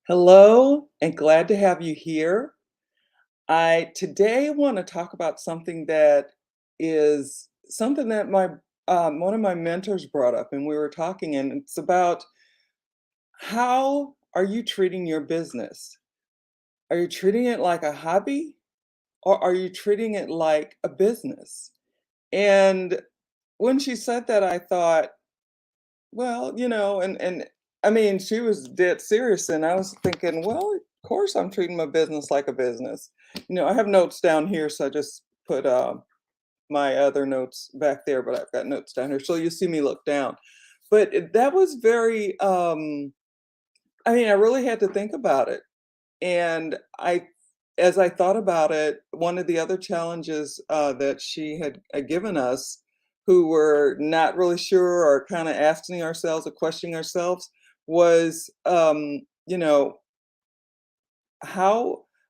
Hello, and glad to have you here. I today want to talk about something that is something that my one of my mentors brought up, and we were talking, and it's about how are you treating your business? Are you treating it like a hobby, or are you treating it like a business? And when she said that, I thought, well, and I mean, she was dead serious, and I was thinking, well, of course I'm treating my business like a business. I have notes down here, so I just put my other notes back there, but I've got notes down here, so you see me look down. But that was very, I mean, I really had to think about it, and as I thought about it, one of the other challenges that she had given us, who were not really sure or kind of asking ourselves or questioning ourselves, was, how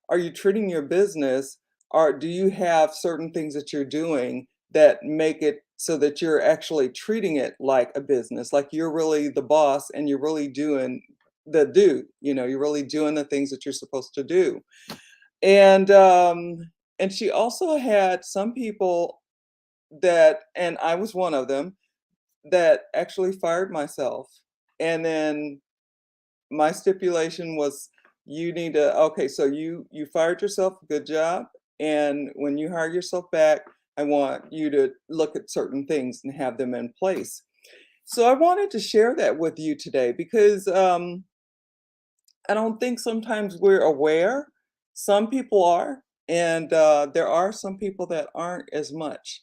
are you treating your business? Or do you have certain things that you're doing that make it so that you're actually treating it like a business, like you're really the boss and you're really doing you're really doing the things that you're supposed to do. And, and she also had some people and I was one of them, that actually fired myself. And then my stipulation was, you need to okay, so you fired yourself, good job. And when you hire yourself back, I want you to look at certain things and have them in place. So I wanted to share that with you today because I don't think sometimes we're aware. Some people are, and there are some people that aren't as much.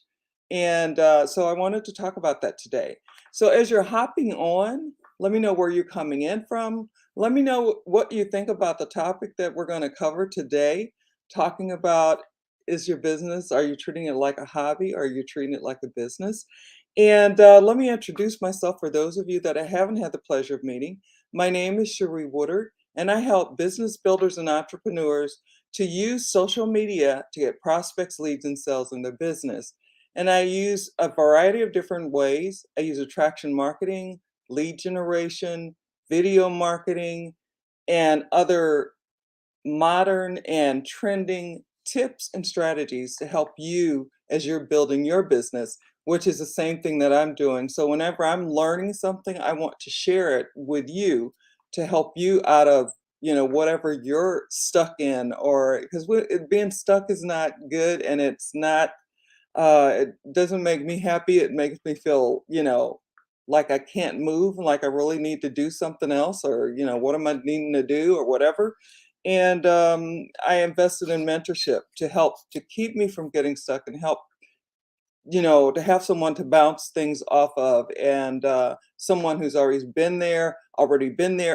And so I wanted to talk about that today. So as you're hopping on, let me know where you're coming in from. Let me know what you think about the topic that we're going to cover today. Talking about, is your business, are you treating it like a hobby, or are you treating it like a business? And let me introduce myself for those of you that I haven't had the pleasure of meeting. My name is Cherie Woodard, and I help business builders and entrepreneurs to use social media to get prospects, leads, and sales in their business. And I use a variety of different ways. I use attraction marketing, lead generation, video marketing, and other modern and trending tips and strategies to help you as you're building your business, which is the same thing that I'm doing. So whenever I'm learning something, I want to share it with you to help you out of whatever you're stuck in, or because being stuck is not good, and it's not it doesn't make me happy. It makes me feel like I can't move, like I really need to do something else, or what am I needing to do, or whatever. And I invested in mentorship to help to keep me from getting stuck and help, to have someone to bounce things off of, and someone who's already been there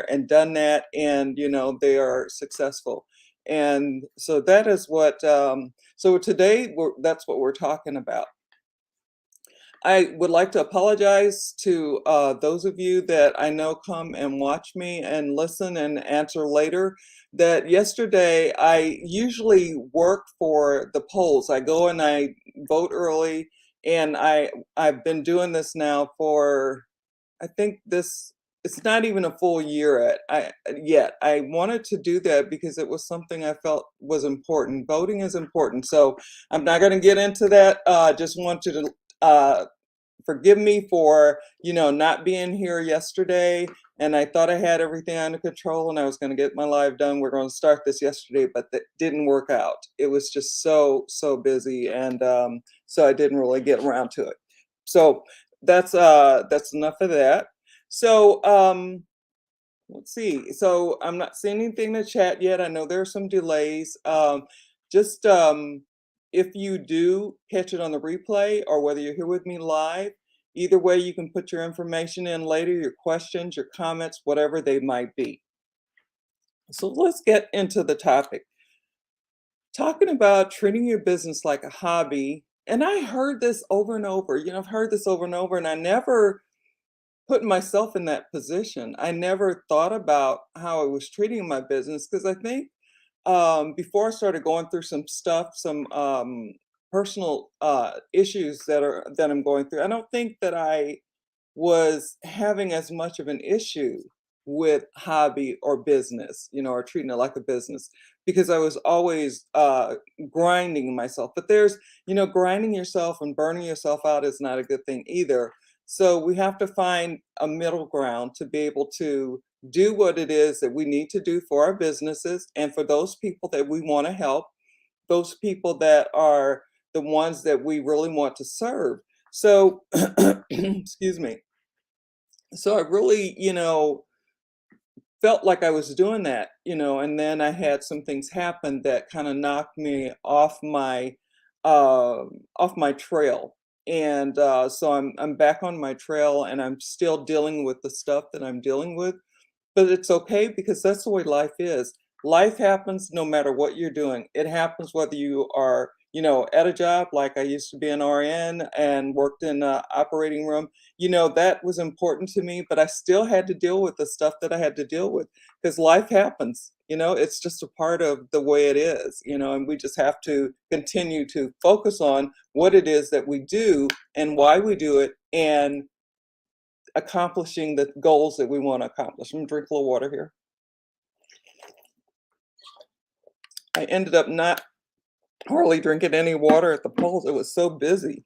and done that, and they are successful. And so that is what. So today, that's what we're talking about. I would like to apologize to those of you that I know come and watch me and listen and answer later. That yesterday, I usually work for the polls. I go and I vote early, and I've been doing this now for, I think this it's not even a full year yet. I wanted to do that because it was something I felt was important. Voting is important, so I'm not going to get into that. Just want you to forgive me for not being here yesterday, and I thought I had everything under control and I was going to get my live done. We're going to start this yesterday, but that didn't work out. It was just so busy, and so I didn't really get around to it. So that's enough of that. So let's see. So I'm not seeing anything in the chat yet. I know there are some delays. Just if you do catch it on the replay, or whether you're here with me live, either way, you can put your information in later, your questions, your comments, whatever they might be. So let's get into the topic. Talking about treating your business like a hobby. And I heard this over and over. I've heard this over and over, and I never put myself in that position. I never thought about how I was treating my business, because I think before I started going through some stuff, some personal issues that I'm going through, I don't think that I was having as much of an issue with hobby or business, or treating it like a business, because I was always grinding myself. But grinding yourself and burning yourself out is not a good thing either. So we have to find a middle ground to be able to do what it is that we need to do for our businesses and for those people that we want to help, those people that are the ones that we really want to serve. So, excuse me. So I really, felt like I was doing that, and then I had some things happen that kind of knocked me off my trail. And so I'm back on my trail and I'm still dealing with the stuff that I'm dealing with, but it's okay because that's the way life is. Life happens no matter what you're doing. It happens whether you are, at a job like I used to be an RN and worked in a operating room. That was important to me, but I still had to deal with the stuff that I had to deal with because life happens. It's just a part of the way it is, and we just have to continue to focus on what it is that we do and why we do it and accomplishing the goals that we want to accomplish. I'm gonna drink a little water here. I ended up not hardly drinking any water at the polls. It was so busy.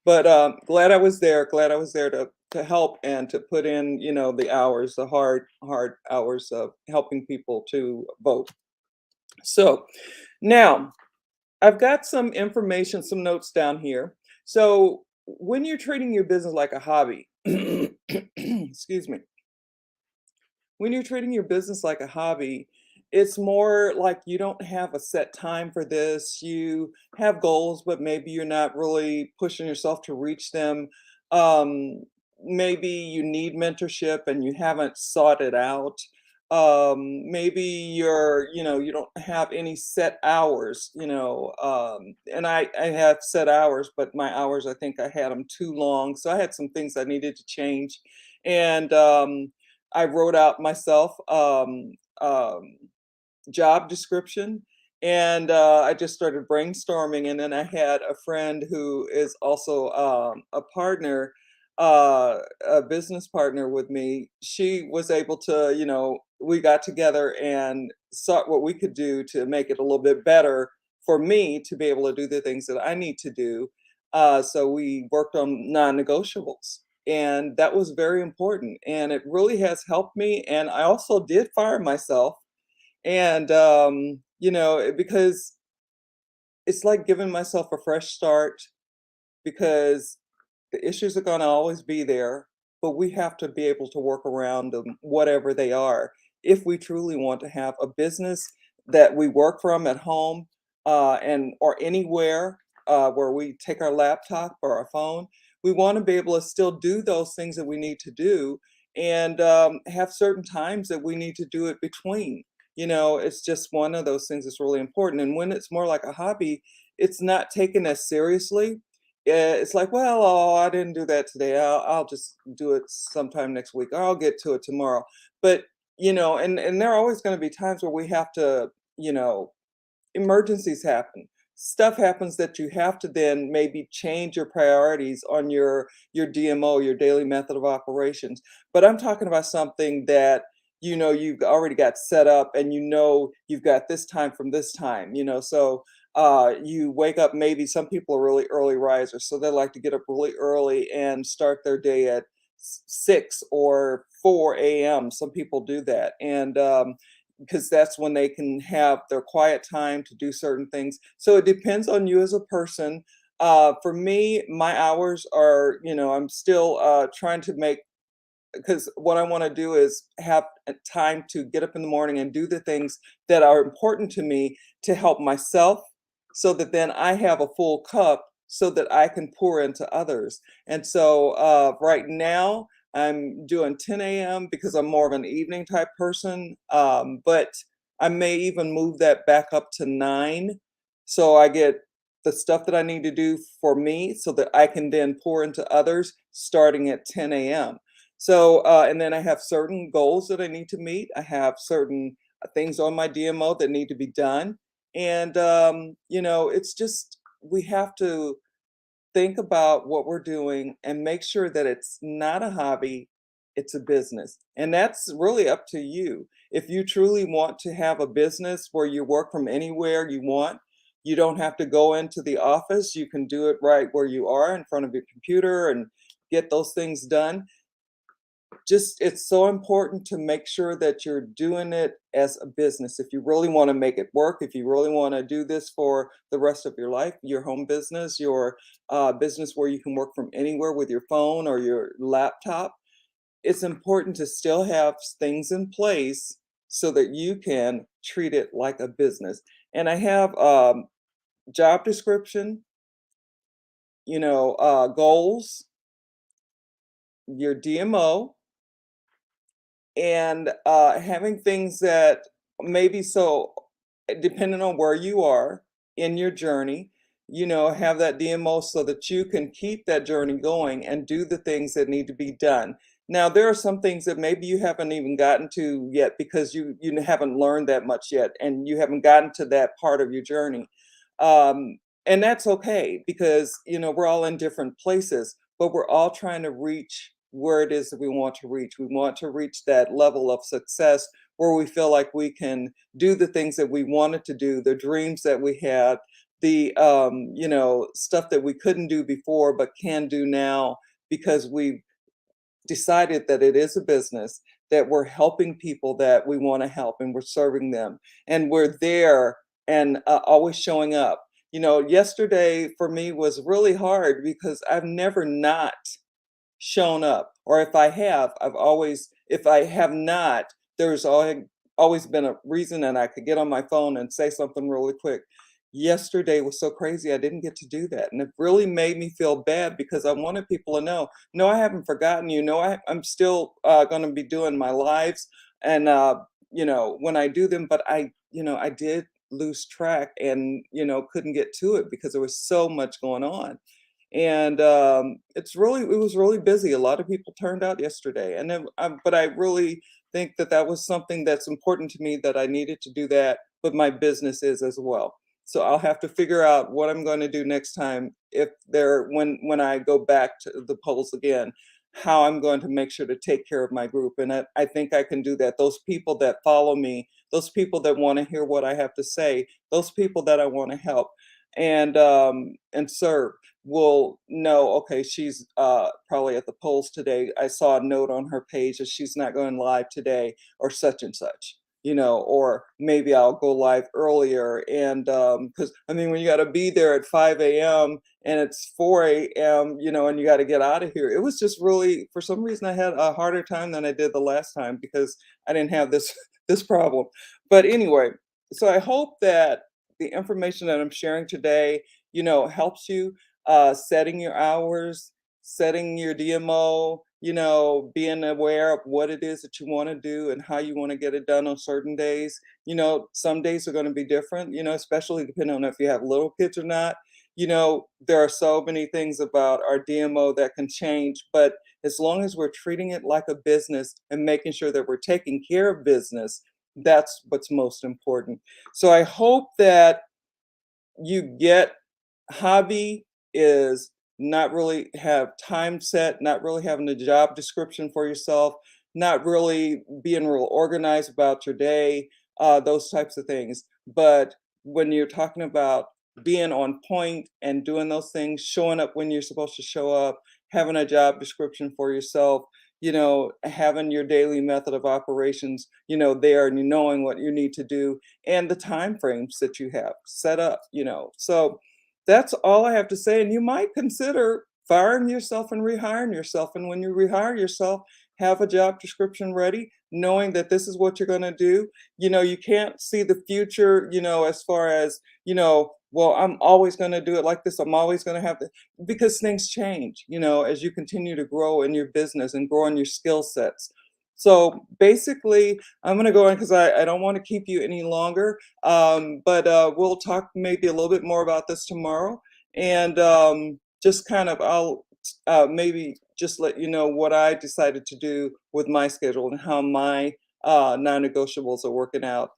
But glad I was there. Glad I was there to help and to put in, the hours, the hard hours of helping people to vote. So now I've got some information, some notes down here. So when you're treating your business like a hobby, excuse me, when you're treating your business like a hobby, it's more like you don't have a set time for this. You have goals, but maybe you're not really pushing yourself to reach them. Um, Maybe you need mentorship and you haven't sought it out. Maybe you don't have any set hours, and I have set hours, but my hours, I think I had them too long. So I had some things I needed to change. And I wrote out myself job description, and I just started brainstorming. And then I had a friend who is also a partner, a business partner with me. She was able to, we got together and saw what we could do to make it a little bit better for me to be able to do the things that I need to do. So we worked on non-negotiables. And that was very important. And it really has helped me. And I also did fire myself. And, because it's like giving myself a fresh start because the issues are going to always be there, but we have to be able to work around them, whatever they are, if we truly want to have a business that we work from at home and or anywhere where we take our laptop or our phone. We want to be able to still do those things that we need to do and have certain times that we need to do it between. It's just one of those things that's really important. And when it's more like a hobby, it's not taken as seriously. Yeah, it's like, well, oh, I didn't do that today. I'll just do it sometime next week, or I'll get to it tomorrow. But and there are always going to be times where we have to, emergencies happen. Stuff happens that you have to then maybe change your priorities on your DMO, your daily method of operations. But I'm talking about something that you've already got set up and you've got this time from this time, so you wake up. Maybe some people are really early risers, so they like to get up really early and start their day at 6 or 4 a.m. Some people do that, and because that's when they can have their quiet time to do certain things. So it depends on you as a person. For me, my hours are, I'm still trying to make, because what I want to do is have a time to get up in the morning and do the things that are important to me to help myself so that then I have a full cup so that I can pour into others. And so right now I'm doing 10 a.m. because I'm more of an evening type person. But I may even move that back up to 9 so I get the stuff that I need to do for me so that I can then pour into others starting at 10 a.m. So, and then I have certain goals that I need to meet. I have certain things on my DMO that need to be done. And, it's just, we have to think about what we're doing and make sure that it's not a hobby. it's a business. And that's really up to you. If you truly want to have a business where you work from anywhere you want, you don't have to go into the office. You can do it right where you are in front of your computer and get those things done. Just it's so important to make sure that you're doing it as a business. If you really want to make it work, if you really want to do this for the rest of your life, your home business, your business where you can work from anywhere with your phone or your laptop, it's important to still have things in place so that you can treat it like a business. And I have job description, goals, your DMO, and having things that maybe so depending on where you are in your journey, have that DMO so that you can keep that journey going and do the things that need to be done. Now, there are some things that maybe you haven't even gotten to yet because you haven't learned that much yet, and you haven't gotten to that part of your journey. And that's okay because we're all in different places, but we're all trying to reach where it is that we want to reach. We want to reach that level of success where we feel like we can do the things that we wanted to do, the dreams that we had, the stuff that we couldn't do before but can do now because we've decided that it is a business, that we're helping people that we want to help and we're serving them and we're there and always showing up. Yesterday for me was really hard because I've never not shown up, or if I have not, there's always been a reason, and I could get on my phone and say something really quick. Yesterday was so crazy, I didn't get to do that, and it really made me feel bad because I wanted people to know, no, I haven't forgotten you. No, I'm still going to be doing my lives, and when I do them, but I did lose track and couldn't get to it because there was so much going on. And it was really busy. A lot of people turned out yesterday, and then, but I really think that that was something that's important to me, that I needed to do that, but my business is as well. So I'll have to figure out what I'm going to do next time, if there when I go back to the polls again, how I'm going to make sure to take care of my group. And I think I can do that. Those people that follow me, those people that want to hear what I have to say, those people that I want to help and serve will know, okay, she's probably at the polls today. I saw a note on her page that she's not going live today, or such and such, or maybe I'll go live earlier. And because I mean, when you got to be there at 5 a.m. and it's 4 a.m., and you got to get out of here, it was just really, for some reason, I had a harder time than I did the last time because I didn't have this this problem. But anyway, so I hope that the information that I'm sharing today, helps you setting your hours, setting your DMO, being aware of what it is that you want to do and how you want to get it done on certain days. Some days are going to be different, especially depending on if you have little kids or not. There are so many things about our DMO that can change, but as long as we're treating it like a business and making sure that we're taking care of business, that's what's most important. So I hope that you get, hobby is not really have time set, not really having a job description for yourself, not really being real organized about your day, those types of things. But when you're talking about being on point and doing those things, showing up when you're supposed to show up, having a job description for yourself, having your daily method of operations, there, and you knowing what you need to do and the time frames that you have set up, So that's all I have to say. And you might consider firing yourself and rehiring yourself. And when you rehire yourself, have a job description ready, knowing that this is what you're going to do. You can't see the future, as far as, well, I'm always going to do it like this. I'm always going to have to, because things change, as you continue to grow in your business and grow in your skill sets. So basically, I'm going to go in because I don't want to keep you any longer. But we'll talk maybe a little bit more about this tomorrow. And just kind of, I'll maybe just let you know what I decided to do with my schedule and how my non-negotiables are working out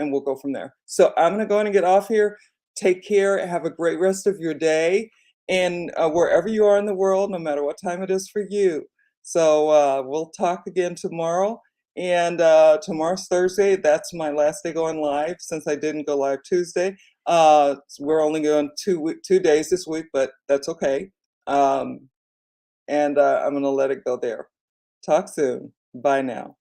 and we'll go from there. So I'm going to go in and get off here. Take care. Have a great rest of your day. and wherever you are in the world, no matter what time it is for you. So we'll talk again tomorrow. And tomorrow's Thursday. That's my last day going live since I didn't go live Tuesday. We're only going 2 days this week, but that's okay. Um, and I'm going to let it go there. Talk soon. Bye now.